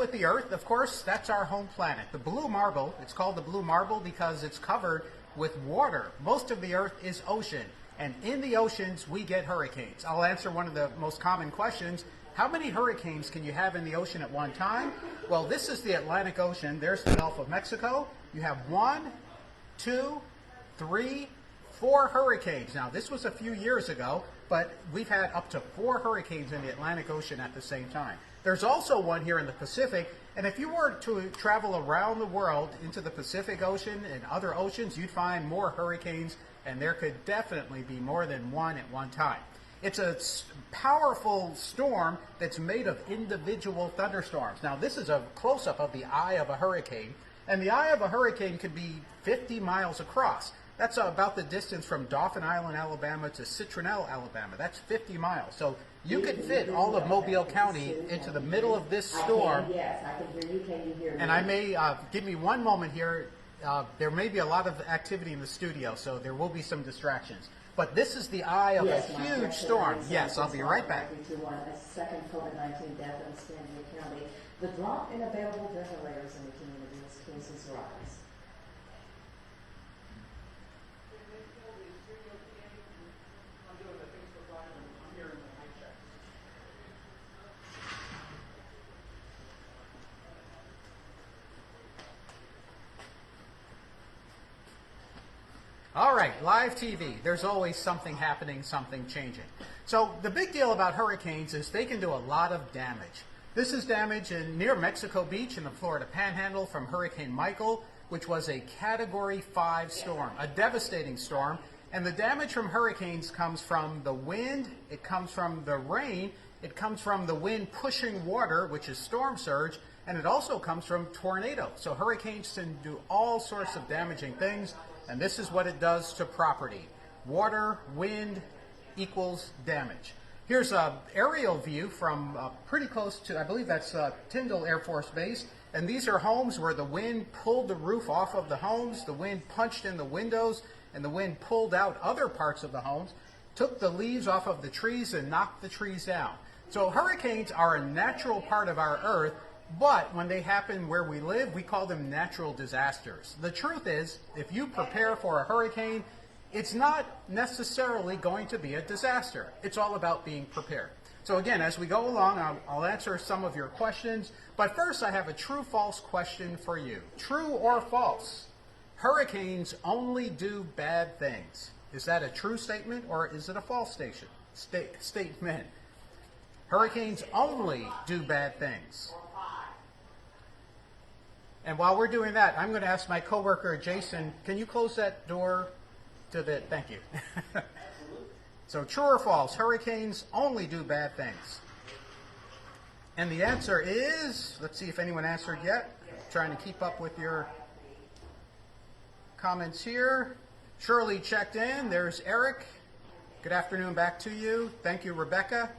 with the Earth, of course, that's our home planet. The blue marble, it's called the blue marble because it's covered with water. Most of the Earth is ocean, and in the oceans we get hurricanes. I'll answer one of the most common questions. How many hurricanes can you have in the ocean at one time? Well, this is the Atlantic Ocean. There's the Gulf of Mexico. You have 1, 2, 3, 4 hurricanes. Now, this was a few years ago, but we've had up to 4 hurricanes in the Atlantic Ocean at the same time. There's also one here in the Pacific, and if you were to travel around the world into the Pacific Ocean and other oceans, you'd find more hurricanes, and there could definitely be more than one at one time. It's a powerful storm that's made of individual thunderstorms. Now, this is a close-up of the eye of a hurricane, and the eye of a hurricane could be 50 miles across. That's about the distance from Dauphin Island, Alabama to Citronelle, Alabama. That's 50 miles. So you could fit all of Mobile County into the middle of this storm. Yes, I can hear you. Can you hear me? And I may, give me one moment here. There may be a lot of activity in the studio, so there will be some distractions. But this is the eye of a huge storm. Yes, I'll be right back. A second COVID-19 death in San Diego County. The drop in available ventilators in the community as cases rise. All right, live TV. There's always something happening, something changing. So the big deal about hurricanes is they can do a lot of damage. This is damage near Mexico Beach in the Florida Panhandle from Hurricane Michael, which was a Category 5 storm, a devastating storm. And the damage from hurricanes comes from the wind, it comes from the rain, it comes from the wind pushing water, which is storm surge, and it also comes from tornadoes. So hurricanes can do all sorts of damaging things. And this is what it does to property. Water, wind equals damage. Here's an aerial view from pretty close to, I believe that's Tyndall Air Force Base. And these are homes where the wind pulled the roof off of the homes, the wind punched in the windows, and the wind pulled out other parts of the homes, took the leaves off of the trees and knocked the trees down. So hurricanes are a natural part of our Earth. But when they happen where we live, we call them natural disasters. The truth is, if you prepare for a hurricane, it's not necessarily going to be a disaster. It's all about being prepared. So again, as we go along, I'll answer some of your questions. But first, I have a true-false question for you. True or false? Hurricanes only do bad things. Is that a true statement or is it a false statement? Hurricanes only do bad things. And while we're doing that, I'm going to ask my coworker, Jason, can you close that door to the, thank you. So true or false, hurricanes only do bad things. And the answer is, let's see if anyone answered yet. Trying to keep up with your comments here. Shirley checked in. There's Eric. Good afternoon back to you. Thank you, Rebecca.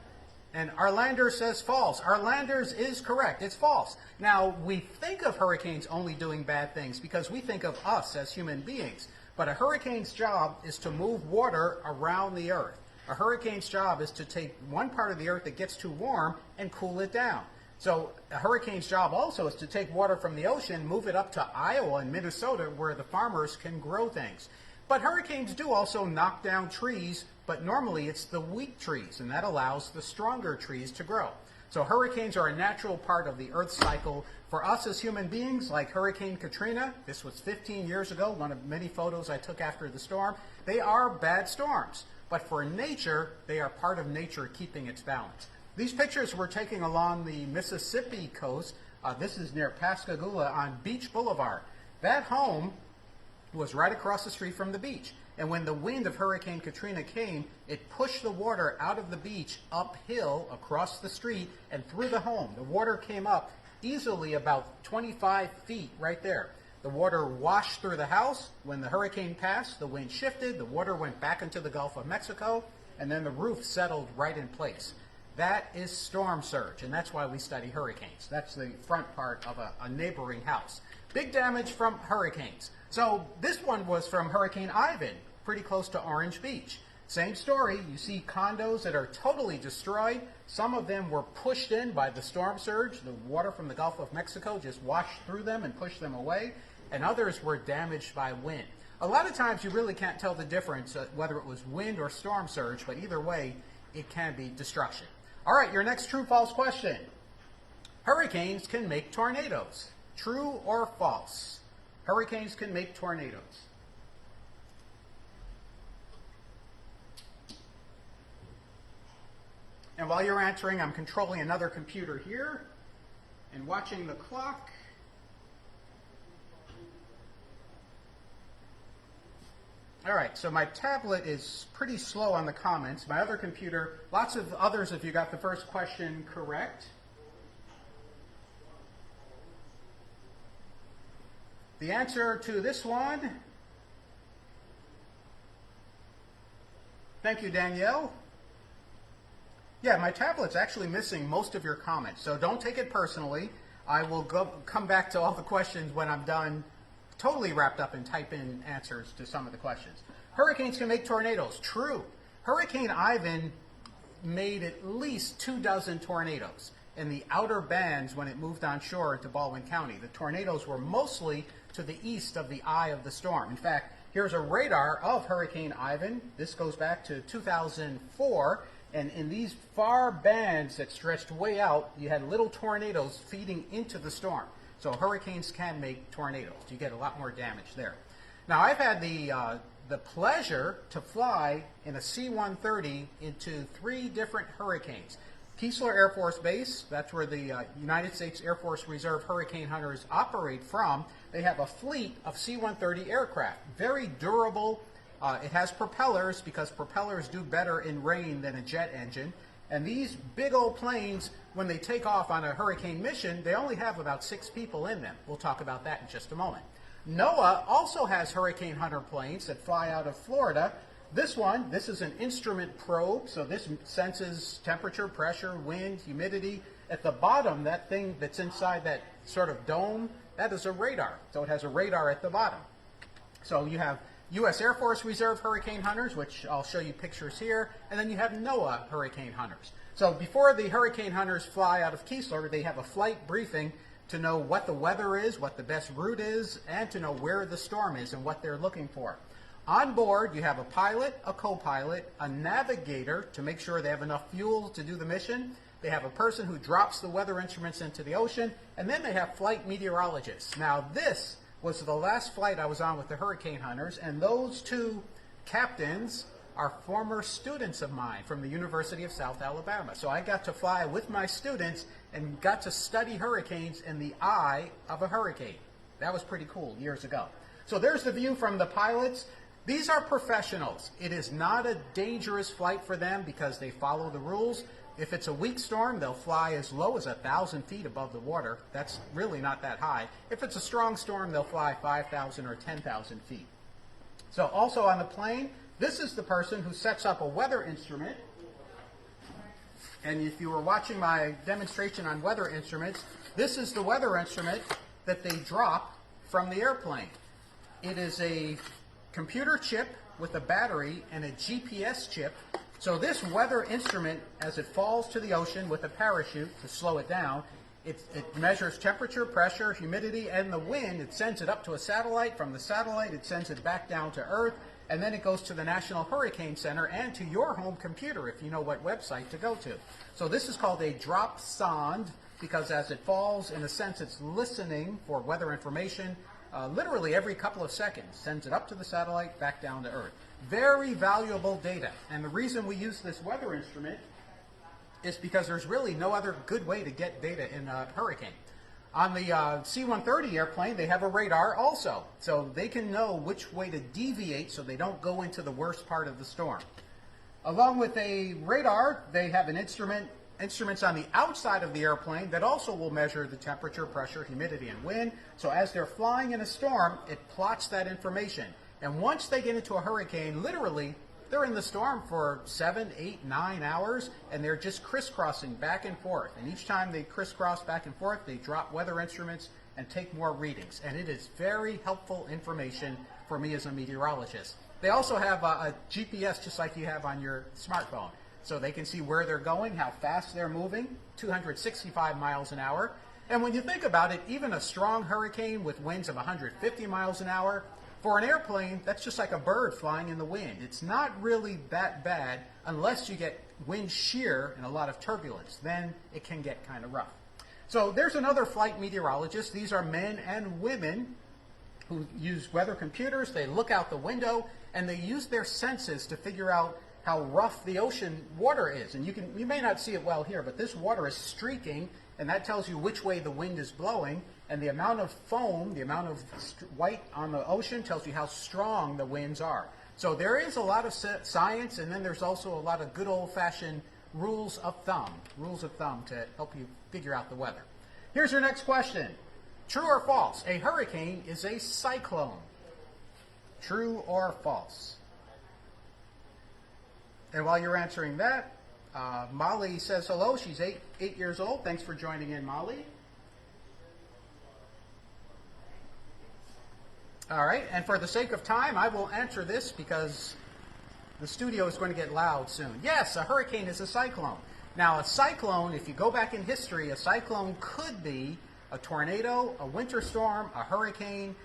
And Arlander says false. Arlander's is correct. It's false. Now, we think of hurricanes only doing bad things because we think of us as human beings. But a hurricane's job is to move water around the Earth. A hurricane's job is to take one part of the Earth that gets too warm and cool it down. So a hurricane's job also is to take water from the ocean, move it up to Iowa and Minnesota where the farmers can grow things. But hurricanes do also knock down trees, but normally it's the weak trees, and that allows the stronger trees to grow. So hurricanes are a natural part of the Earth's cycle. For us as human beings, like Hurricane Katrina, this was 15 years ago, one of many photos I took after the storm, they are bad storms. But for nature, they are part of nature keeping its balance. These pictures were taken along the Mississippi coast. This is near Pascagoula on Beach Boulevard. That home was right across the street from the beach. And when the wind of Hurricane Katrina came, it pushed the water out of the beach uphill across the street and through the home. The water came up easily about 25 feet right there. The water washed through the house. When the hurricane passed, the wind shifted, the water went back into the Gulf of Mexico, and then the roof settled right in place. That is storm surge, and that's why we study hurricanes. That's the front part of a neighboring house. Big damage from hurricanes. So this one was from Hurricane Ivan, pretty close to Orange Beach. Same story. You see condos that are totally destroyed. Some of them were pushed in by the storm surge. The water from the Gulf of Mexico just washed through them and pushed them away. And others were damaged by wind. A lot of times you really can't tell the difference whether it was wind or storm surge, but either way, it can be destruction. All right, your next true-false question. Hurricanes can make tornadoes. True or false? Hurricanes can make tornadoes. And while you're answering, I'm controlling another computer here and watching the clock. All right, so my tablet is pretty slow on the comments. My other computer, lots of others of you got the first question correct. The answer to this one, thank you, Danielle. Yeah, my tablet's actually missing most of your comments, so don't take it personally. I will come back to all the questions when I'm done, totally wrapped up and type in answers to some of the questions. Hurricanes can make tornadoes. True. Hurricane Ivan made at least 24 tornadoes in the outer bands when it moved on shore into Baldwin County. The tornadoes were mostly to the east of the eye of the storm. In fact, here's a radar of Hurricane Ivan. This goes back to 2004. And in these far bands that stretched way out, you had little tornadoes feeding into the storm. So hurricanes can make tornadoes. You get a lot more damage there. Now, I've had the pleasure to fly in a C-130 into 3 different hurricanes. Keesler Air Force Base, that's where the United States Air Force Reserve Hurricane Hunters operate from. They have a fleet of C-130 aircraft, very durable. It has propellers because propellers do better in rain than a jet engine. And these big old planes, when they take off on a hurricane mission, they only have about 6 people in them. We'll talk about that in just a moment. NOAA also has Hurricane Hunter planes that fly out of Florida. This is an instrument probe, so this senses temperature, pressure, wind, humidity. At the bottom, that thing that's inside that sort of dome, that is a radar. So it has a radar at the bottom. So you have U.S. Air Force Reserve Hurricane Hunters, which I'll show you pictures here, and then you have NOAA Hurricane Hunters. So before the Hurricane Hunters fly out of Keesler, they have a flight briefing to know what the weather is, what the best route is, and to know where the storm is and what they're looking for. On board, you have a pilot, a co-pilot, a navigator to make sure they have enough fuel to do the mission. They have a person who drops the weather instruments into the ocean, and then they have flight meteorologists. Now, this was the last flight I was on with the Hurricane Hunters, and those 2 captains are former students of mine from the University of South Alabama. So I got to fly with my students and got to study hurricanes in the eye of a hurricane. That was pretty cool years ago. So there's the view from the pilots. These are professionals. It is not a dangerous flight for them because they follow the rules. If it's a weak storm, they'll fly as low as 1,000 feet above the water. That's really not that high. If it's a strong storm, they'll fly 5,000 or 10,000 feet. So also on the plane, this is the person who sets up a weather instrument. And if you were watching my demonstration on weather instruments, this is the weather instrument that they drop from the airplane. It is a computer chip with a battery and a GPS chip. So this weather instrument, as it falls to the ocean with a parachute to slow it down, it measures temperature, pressure, humidity, and the wind. It sends it up to a satellite. From the satellite, it sends it back down to Earth, and then it goes to the National Hurricane Center and to your home computer if you know what website to go to. So this is called a drop sonde because as it falls, in a sense, it's listening for weather information. Literally every couple of seconds, sends it up to the satellite, back down to Earth. Very valuable data. And the reason we use this weather instrument is because there's really no other good way to get data in a hurricane. On the C-130 airplane, they have a radar also. So they can know which way to deviate so they don't go into the worst part of the storm. Along with a radar, they have instruments on the outside of the airplane that also will measure the temperature, pressure, humidity, and wind. So as they're flying in a storm, it plots that information. And once they get into a hurricane, literally, they're in the storm for 7, 8, 9 hours, and they're just crisscrossing back and forth. And each time they crisscross back and forth, they drop weather instruments and take more readings. And it is very helpful information for me as a meteorologist. They also have a GPS just like you have on your smartphone. So they can see where they're going, how fast they're moving, 265 miles an hour. And when you think about it, even a strong hurricane with winds of 150 miles an hour, for an airplane, that's just like a bird flying in the wind. It's not really that bad unless you get wind shear and a lot of turbulence. Then it can get kind of rough. So there's another flight meteorologist. These are men and women who use weather computers. They look out the window and they use their senses to figure out how rough the ocean water is. And you may not see it well here, but this water is streaking, and that tells you which way the wind is blowing. And the amount of foam, the amount of white on the ocean tells you how strong the winds are. So there is a lot of science, and then there's also a lot of good old-fashioned rules of thumb to help you figure out the weather. Here's your next question. True or false? A hurricane is a cyclone. True or false? And while you're answering that, Molly says hello. She's eight years old. Thanks for joining in, Molly. All right, and for the sake of time, I will answer this because the studio is going to get loud soon. Yes, a hurricane is a cyclone. Now, a cyclone, if you go back in history, a cyclone could be a tornado, a winter storm, a hurricane.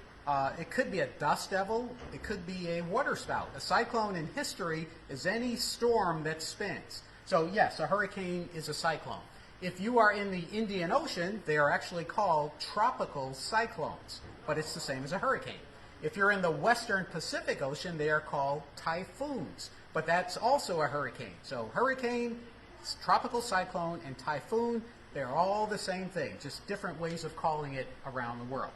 It could be a dust devil. It could be a waterspout. A cyclone in history is any storm that spins. So yes, a hurricane is a cyclone. If you are in the Indian Ocean, they are actually called tropical cyclones, but it's the same as a hurricane. If you're in the Western Pacific Ocean, they are called typhoons, but that's also a hurricane. So hurricane, tropical cyclone, and typhoon, they're all the same thing, just different ways of calling it around the world.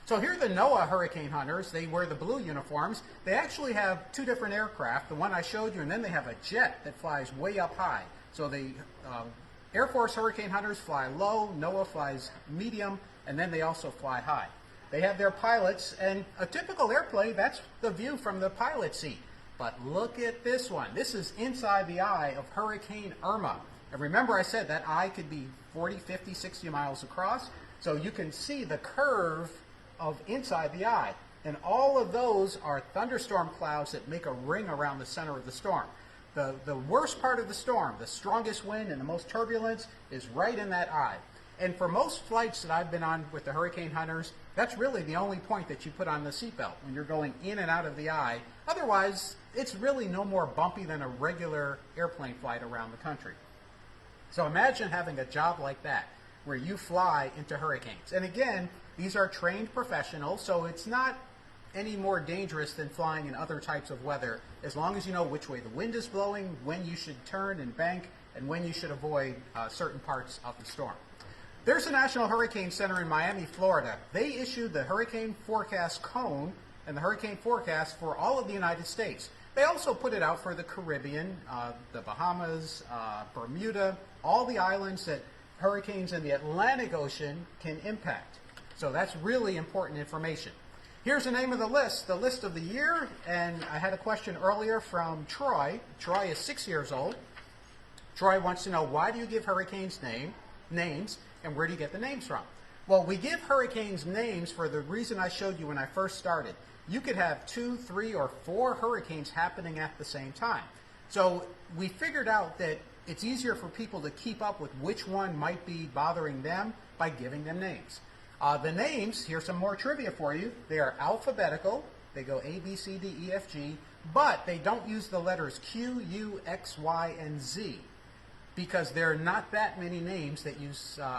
So here are the NOAA hurricane hunters. They wear the blue uniforms. They actually have two different aircraft, the one I showed you, and then they have a jet that flies way up high. So the Air Force hurricane hunters fly low, NOAA flies medium, and then they also fly high. They have their pilots, and a typical airplane, that's the view from the pilot seat. But look at this one. This is inside the eye of Hurricane Irma. And remember I said that eye could be 40, 50, 60 miles across. So you can see the curve of inside the eye. And all of those are thunderstorm clouds that make a ring around the center of the storm. The worst part of the storm, the strongest wind and the most turbulence, is right in that eye. And for most flights that I've been on with the hurricane hunters, that's really the only point that you put on the seatbelt when you're going in and out of the eye. Otherwise, it's really no more bumpy than a regular airplane flight around the country. So imagine having a job like that, where you fly into hurricanes. And again, these are trained professionals, so it's not any more dangerous than flying in other types of weather, as long as you know which way the wind is blowing, when you should turn and bank, and when you should avoid certain parts of the storm. There's the National Hurricane Center in Miami, Florida. They issued the hurricane forecast cone and the hurricane forecast for all of the United States. They also put it out for the Caribbean, the Bahamas, Bermuda, all the islands that hurricanes in the Atlantic Ocean can impact. So that's really important information. Here's the name of the list of the year, and I had a question earlier from Troy. Troy is 6 years old. Troy wants to know, why do you give hurricanes names, and where do you get the names from? Well, we give hurricanes names for the reason I showed you when I first started. You could have 2, 3, or 4 hurricanes happening at the same time. So we figured out that it's easier for people to keep up with which one might be bothering them by giving them names. The names, here's some more trivia for you. They are alphabetical. They go A, B, C, D, E, F, G, but they don't use the letters Q, U, X, Y, and Z, because there are not that many names that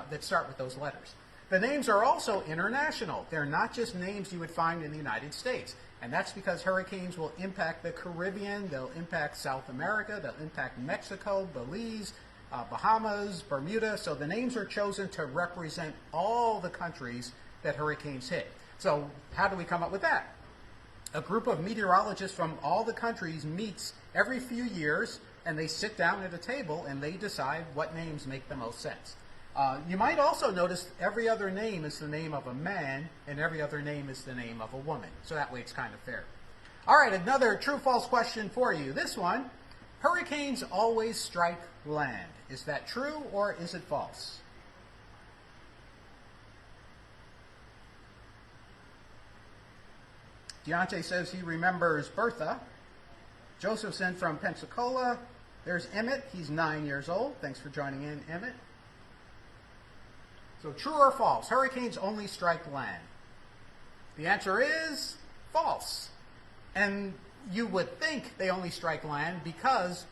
that start with those letters. The names are also international. They're not just names you would find in the United States. And that's because hurricanes will impact the Caribbean, they'll impact South America, they'll impact Mexico, Belize, Bahamas, Bermuda. So the names are chosen to represent all the countries that hurricanes hit. So how do we come up with that? A group of meteorologists from all the countries meets every few years, and they sit down at a table and they decide what names make the most sense. You might also notice every other name is the name of a man and every other name is the name of a woman. So that way it's kind of fair. All right, another true-false question for you. This one, hurricanes always strike land. Is that true or is it false? Deontay says he remembers Bertha. Joseph's in from Pensacola. There's Emmett. He's 9 years old. Thanks for joining in, Emmett. So true or false? Hurricanes only strike land. The answer is false. And you would think they only strike land because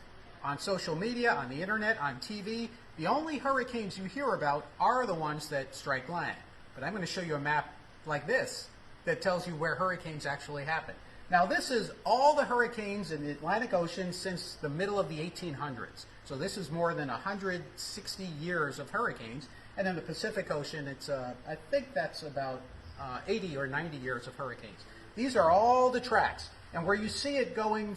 on social media, on the internet, on TV, the only hurricanes you hear about are the ones that strike land. But I'm going to show you a map like this that tells you where hurricanes actually happen. Now this is all the hurricanes in the Atlantic Ocean since the middle of the 1800s. So this is more than 160 years of hurricanes. And in the Pacific Ocean, it's I think that's about 80 or 90 years of hurricanes. These are all the tracks. And where you see it going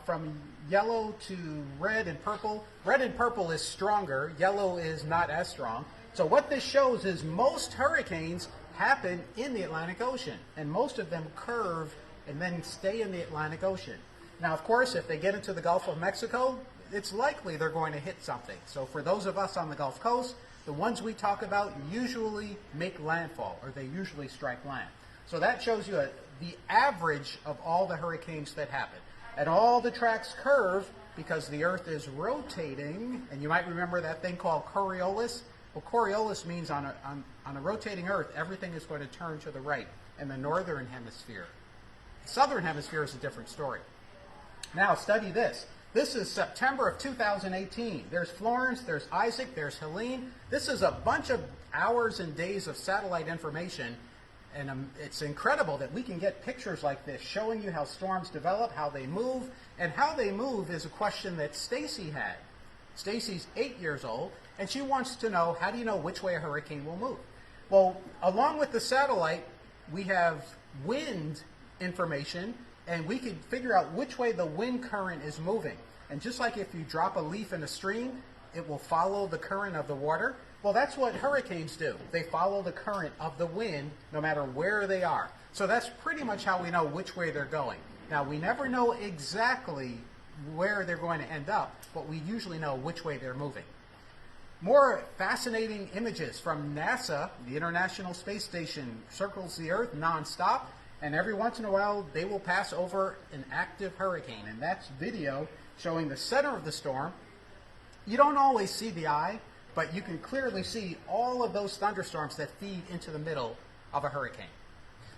from yellow to red and purple is stronger, yellow is not as strong. So what this shows is most hurricanes happen in the Atlantic Ocean, and most of them curve and then stay in the Atlantic Ocean. Now, of course, if they get into the Gulf of Mexico, it's likely they're going to hit something. So for those of us on the Gulf Coast, the ones we talk about usually make landfall, or they usually strike land. So that shows you the average of all the hurricanes that happen. And all the tracks curve because the Earth is rotating, and you might remember that thing called Coriolis. Well, Coriolis means on a rotating Earth, everything is going to turn to the right in the northern hemisphere. The southern hemisphere is a different story. Now study this. This is September of 2018. There's Florence, there's Isaac, there's Helene. This is a bunch of hours and days of satellite information, and it's incredible that we can get pictures like this showing you how storms develop, how they move, and how they move is a question that Stacy had. Stacy's 8 years old, and she wants to know, how do you know which way a hurricane will move? Well, along with the satellite, we have wind information, and we could figure out which way the wind current is moving. And just like if you drop a leaf in a stream, it will follow the current of the water. Well, that's what hurricanes do. They follow the current of the wind no matter where they are. So that's pretty much how we know which way they're going. Now, we never know exactly where they're going to end up, but we usually know which way they're moving. More fascinating images from NASA. The International Space Station circles the Earth nonstop, and every once in a while they will pass over an active hurricane, and that's video showing the center of the storm. You don't always see the eye, but you can clearly see all of those thunderstorms that feed into the middle of a hurricane.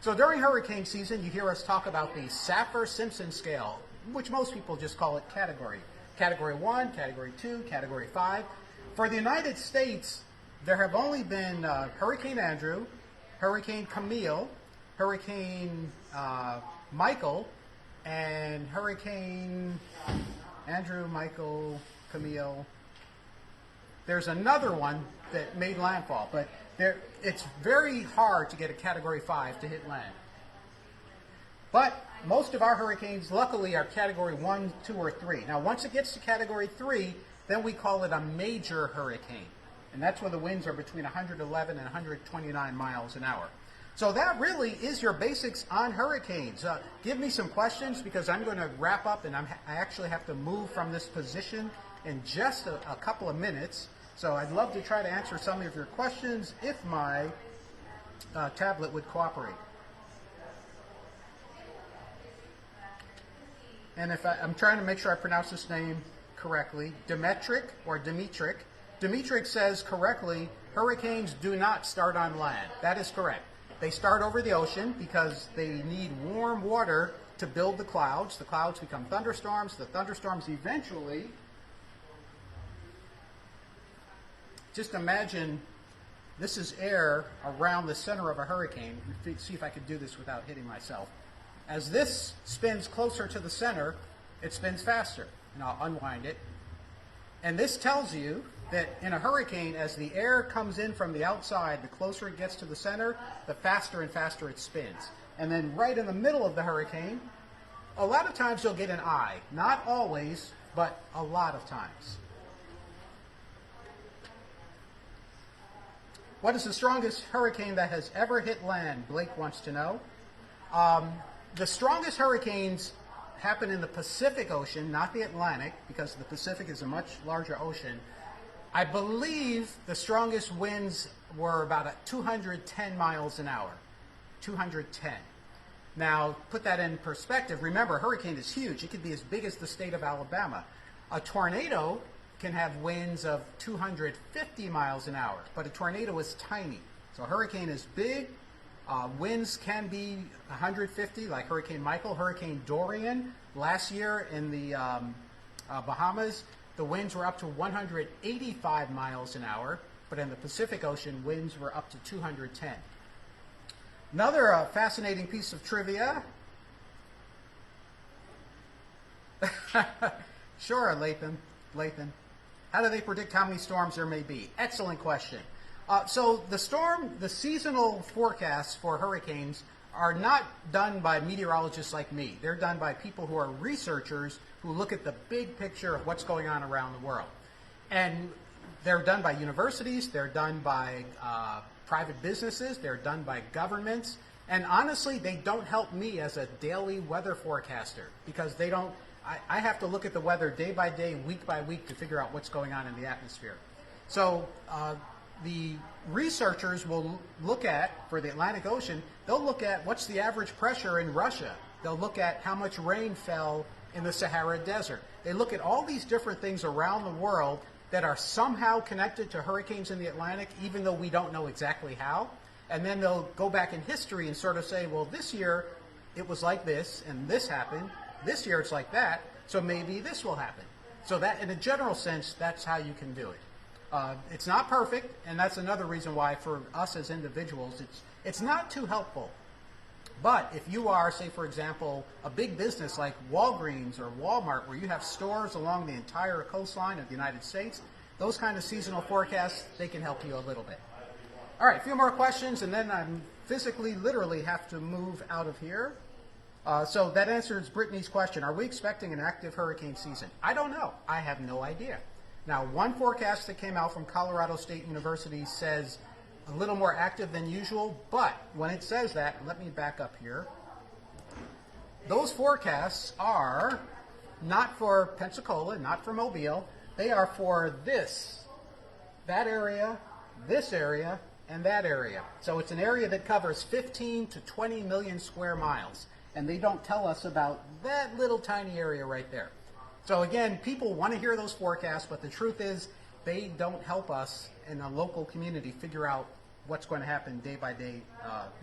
So during hurricane season, you hear us talk about the Saffir-Simpson scale, which most people just call it category. Category 1, Category 2, Category 5. For the United States, there have only been Hurricane Andrew, Hurricane Camille, Hurricane Michael, and Hurricane Andrew, Michael, Camille. There's another one that made landfall, but it's very hard to get a Category 5 to hit land. But most of our hurricanes, luckily, are Category 1, 2, or 3. Now, once it gets to Category 3, then we call it a major hurricane. And that's when the winds are between 111 and 129 miles an hour. So that really is your basics on hurricanes. Give me some questions because I'm going to wrap up, and I actually have to move from this position in just a couple of minutes. So I'd love to try to answer some of your questions if my tablet would cooperate. And if I'm trying to make sure I pronounce this name correctly, Demetric or Dimitrik. Dimitrik says correctly, hurricanes do not start on land. That is correct. They start over the ocean because they need warm water to build the clouds. The clouds become thunderstorms. The thunderstorms eventually, just imagine this is air around the center of a hurricane. Let me see if I could do this without hitting myself. As this spins closer to the center, it spins faster. And I'll unwind it. And this tells you that in a hurricane, as the air comes in from the outside, the closer it gets to the center, the faster and faster it spins. And then right in the middle of the hurricane, a lot of times you'll get an eye. Not always, but a lot of times. What is the strongest hurricane that has ever hit land? Blake wants to know. The strongest hurricanes happen in the Pacific Ocean, not the Atlantic, because the Pacific is a much larger ocean. I believe the strongest winds were about 210 miles an hour. 210. Now, put that in perspective. Remember, a hurricane is huge. It could be as big as the state of Alabama. A tornado can have winds of 250 miles an hour, but a tornado is tiny. So a hurricane is big. Winds can be 150, like Hurricane Michael, Hurricane Dorian. Last year in the Bahamas, the winds were up to 185 miles an hour, but in the Pacific Ocean, winds were up to 210. Another fascinating piece of trivia. Sure, Lathan. How do they predict how many storms there may be? Excellent question. So the seasonal forecasts for hurricanes are not done by meteorologists like me. They're done by people who are researchers who look at the big picture of what's going on around the world. And they're done by universities, they're done by private businesses, they're done by governments, and honestly, they don't help me as a daily weather forecaster because they don't. I have to look at the weather day by day, week by week to figure out what's going on in the atmosphere. So the researchers will look at, for the Atlantic Ocean, they'll look at what's the average pressure in Russia. They'll look at how much rain fell in the Sahara Desert. They look at all these different things around the world that are somehow connected to hurricanes in the Atlantic, even though we don't know exactly how. And then they'll go back in history and sort of say, well, this year it was like this, and this happened. This year it's like that, so maybe this will happen. So that, in a general sense, that's how you can do it. It's not perfect, and that's another reason why for us as individuals, it's not too helpful. But if you are, say, for example, a big business like Walgreens or Walmart, where you have stores along the entire coastline of the United States, those kind of seasonal forecasts, they can help you a little bit. All right, a few more questions, and then I physically, literally have to move out of here. So that answers Brittany's question. Are we expecting an active hurricane season? I don't know. I have no idea. Now, one forecast that came out from Colorado State University says a little more active than usual, but when it says that, let me back up here. Those forecasts are not for Pensacola, not for Mobile. They are for that area, this area, and that area. So it's an area that covers 15 to 20 million square miles. And they don't tell us about that little tiny area right there. So again, people want to hear those forecasts, but the truth is they don't help us in a local community figure out what's going to happen day by day,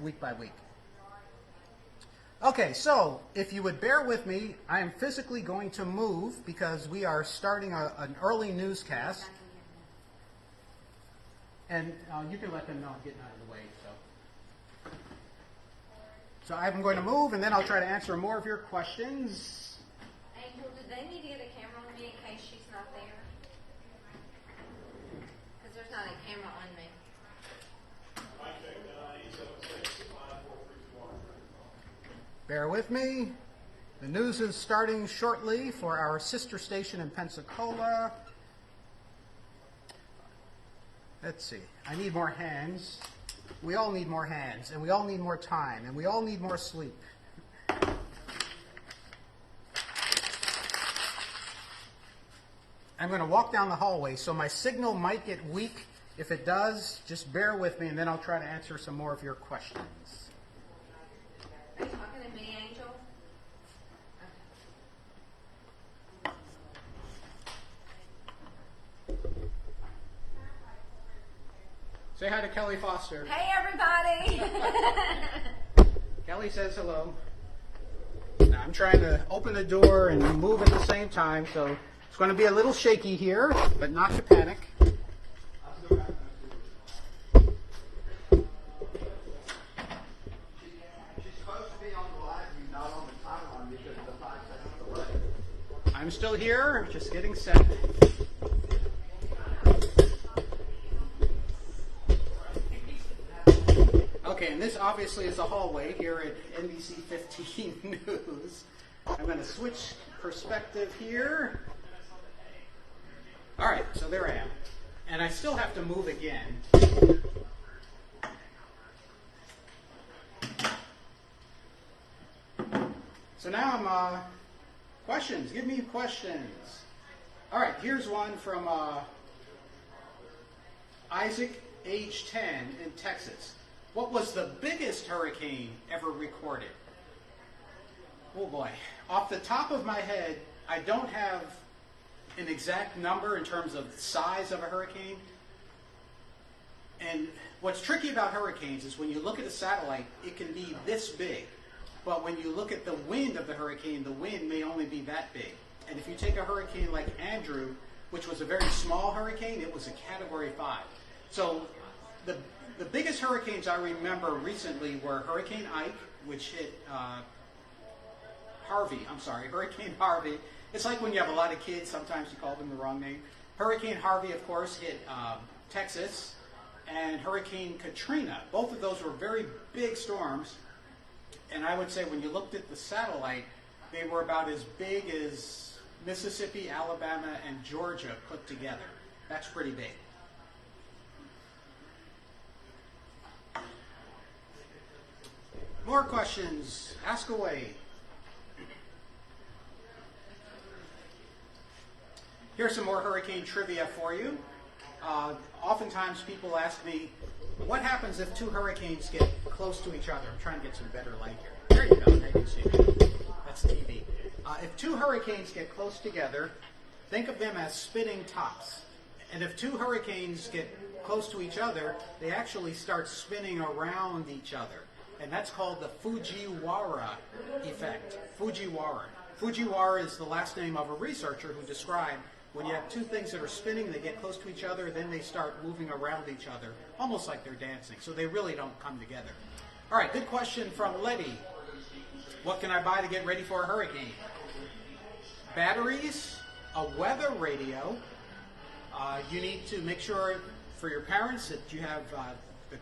week by week. Okay, so if you would bear with me, I am physically going to move because we are starting an early newscast. And you can let them know I'm getting out of the way. So I'm going to move, and then I'll try to answer more of your questions. Angel, do they need to get a camera on me in case she's not there? Because there's not a camera on me. Bear with me. The news is starting shortly for our sister station in Pensacola. Let's see. I need more hands. We all need more hands, and we all need more time, and we all need more sleep. I'm going to walk down the hallway, so my signal might get weak. If it does, just bear with me, and then I'll try to answer some more of your questions. Are you talking to me, Angel? Say hi to Kelly Foster. Hey, everybody! Kelly says hello. Now, I'm trying to open the door and move at the same time, so it's going to be a little shaky here, but not to panic. She's supposed to be on the live view, not on the timeline because of the 5 seconds delay. I'm still here, just getting set. Okay, and this obviously is a hallway here at NBC 15 News. I'm going to switch perspective here. All right, so there I am. And I still have to move again. So now I'm, questions. Give me questions. All right, here's one from Isaac, age 10, in Texas. What was the biggest hurricane ever recorded? Oh boy. Off the top of my head, I don't have an exact number in terms of size of a hurricane. And what's tricky about hurricanes is when you look at a satellite, it can be this big. But when you look at the wind of the hurricane, the wind may only be that big. And if you take a hurricane like Andrew, which was a very small hurricane, it was a Category 5. So the biggest hurricanes I remember recently were Hurricane Ike, which hit Hurricane Harvey. It's like when you have a lot of kids, sometimes you call them the wrong name. Hurricane Harvey, of course, hit Texas, and Hurricane Katrina. Both of those were very big storms, and I would say when you looked at the satellite, they were about as big as Mississippi, Alabama, and Georgia put together. That's pretty big. More questions? Ask away. Here's some more hurricane trivia for you. Oftentimes people ask me, what happens if two hurricanes get close to each other? I'm trying to get some better light here. There you go. Now you can see me. That's TV. If two hurricanes get close together, think of them as spinning tops. And if two hurricanes get close to each other, they actually start spinning around each other. And that's called the Fujiwara effect. Fujiwara. Fujiwara is the last name of a researcher who described when you have two things that are spinning, they get close to each other, then they start moving around each other, almost like they're dancing. So they really don't come together. All right, good question from Letty. What can I buy to get ready for a hurricane? Batteries, a weather radio. You need to make sure for your parents that you have the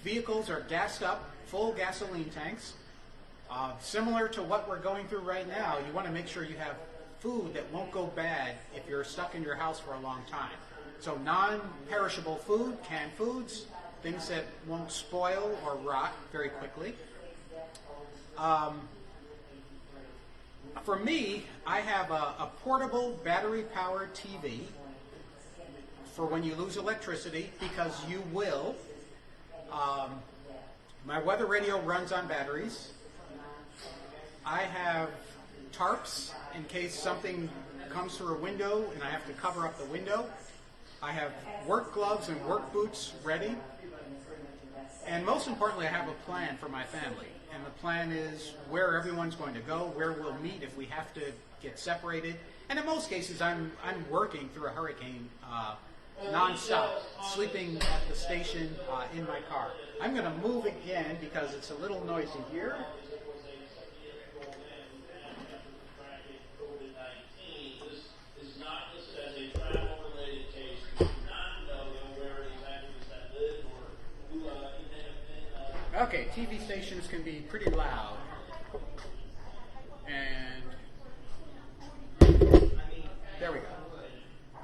vehicles are gassed up, full gasoline tanks. Similar to what we're going through right now, you want to make sure you have food that won't go bad if you're stuck in your house for a long time. So non-perishable food, canned foods, things that won't spoil or rot very quickly. For me, I have a portable battery-powered TV for when you lose electricity, because you will. My weather radio runs on batteries. I have tarps in case something comes through a window and I have to cover up the window. I have work gloves and work boots ready. And most importantly, I have a plan for my family. And the plan is where everyone's going to go, where we'll meet if we have to get separated. And in most cases, I'm working through a hurricane nonstop, sleeping at the station in my car. I'm going to move again because it's a little noisy here. Okay, TV stations can be pretty loud. And there we go.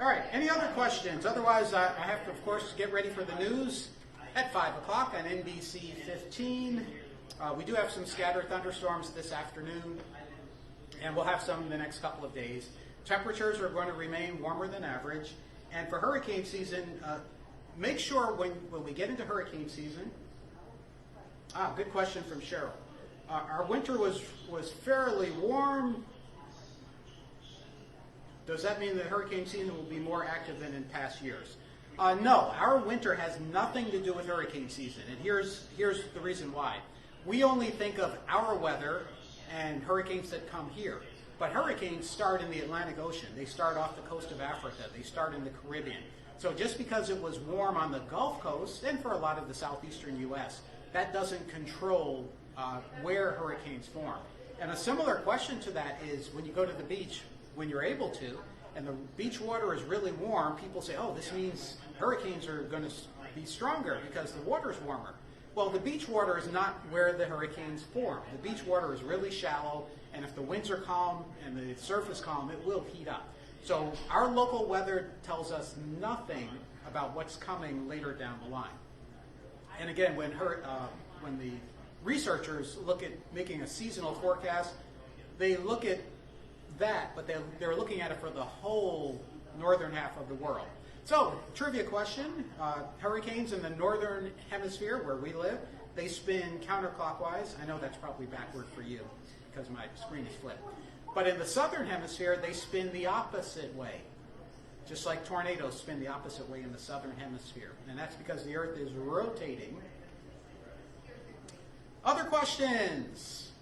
All right, any other questions? Otherwise, I have to, of course, get ready for the news at 5 o'clock on NBC 15. We do have some scattered thunderstorms this afternoon, and we'll have some in the next couple of days. Temperatures are going to remain warmer than average. And for hurricane season, make sure when we get into hurricane season, good question from Cheryl. Our winter was fairly warm. Does that mean that hurricane season will be more active than in past years? No, our winter has nothing to do with hurricane season, and here's the reason why. We only think of our weather and hurricanes that come here, but hurricanes start in the Atlantic Ocean. They start off the coast of Africa. They start in the Caribbean. So just because it was warm on the Gulf Coast, and for a lot of the southeastern U.S., that doesn't control where hurricanes form. And a similar question to that is when you go to the beach, when you're able to, and the beach water is really warm, people say, oh, this means hurricanes are going to be stronger because the water is warmer. Well, the beach water is not where the hurricanes form. The beach water is really shallow, and if the winds are calm and the surface calm, it will heat up. So our local weather tells us nothing about what's coming later down the line. And again, when the researchers look at making a seasonal forecast, they look at that, but they're looking at it for the whole northern half of the world. So, trivia question, hurricanes in the northern hemisphere where we live, they spin counterclockwise. I know that's probably backward for you. because my screen is flipped. But in the southern hemisphere, they spin the opposite way. Just like tornadoes spin the opposite way in the southern hemisphere. And that's because the Earth is rotating. Other questions?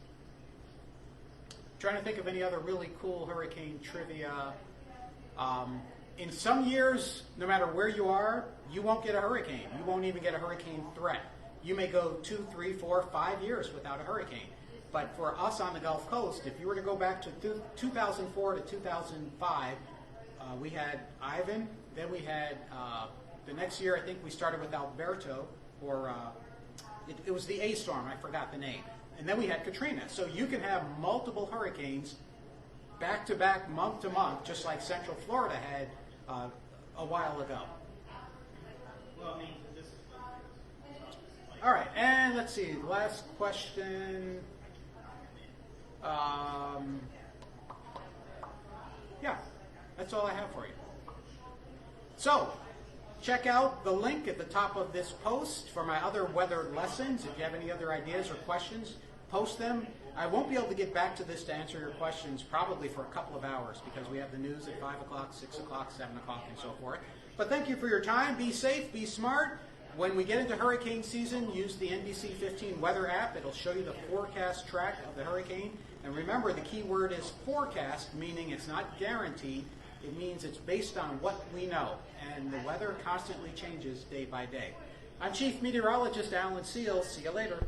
Trying to think of any other really cool hurricane trivia. In some years, no matter where you are, you won't get a hurricane. You won't even get a hurricane threat. You may go 2, 3, 4, 5 years without a hurricane. But for us on the Gulf Coast, if you were to go back to 2004 to 2005, we had Ivan, then we had, the next year I think we started with Alberto, or it was the A storm, I forgot the name. And then we had Katrina. So you can have multiple hurricanes back to back, month to month, just like Central Florida had a while ago. All right, and let's see, last question. Yeah, that's all I have for you. So, check out the link at the top of this post for my other weather lessons. If you have any other ideas or questions, post them. I won't be able to get back to this to answer your questions probably for a couple of hours because we have the news at 5 o'clock, 6 o'clock, 7 o'clock, and so forth. But thank you for your time. Be safe, be smart. When we get into hurricane season, use the NBC 15 weather app. It'll show you the forecast track of the hurricane. And remember, the key word is forecast, meaning it's not guaranteed. It means it's based on what we know. And the weather constantly changes day by day. I'm Chief Meteorologist Alan Seals. See you later.